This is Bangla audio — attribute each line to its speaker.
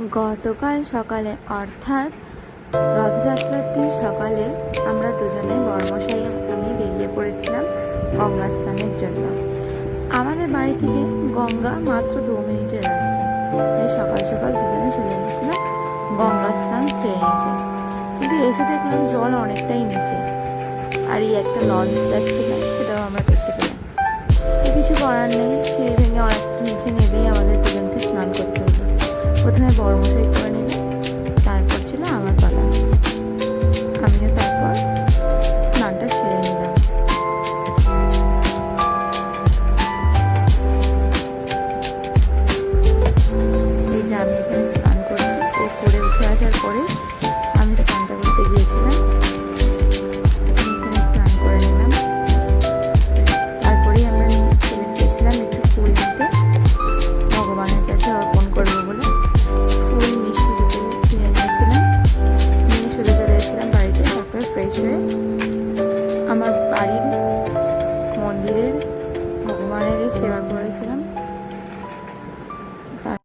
Speaker 1: গতকাল সকালে অর্থাৎ রথযাত্রার দিন সকালে আমরা দুজনে বড়মশাই আমি বেরিয়ে পড়েছিলাম গঙ্গা স্নানের জন্য। আমাদের বাড়ি থেকে গঙ্গা মাত্র 2 মিনিটের রাস্তা, তাই সকাল সকাল দুজনে চলে গেছিলাম গঙ্গা স্নান সেরে নিতে। কিন্তু এসে দেখলাম জল অনেকটাই নিচে, আর এই একটা লঞ্চ যাচ্ছিল, সেটাও আমরা দেখতে পেলাম। কিছু করার নেই, সিঁড়ি ভেঙে অনেকটা নিচে নেবেই আমাদের দুজনকে স্নান করতে হতো। প্রথমে বড়মশাই করে নিল, তারপর ছিল আমার পালা। আমিও তারপর স্নানটা সেরে নিলাম। এই যে আমি এখানে স্নান করছি, ও করে উঠে আসার পরে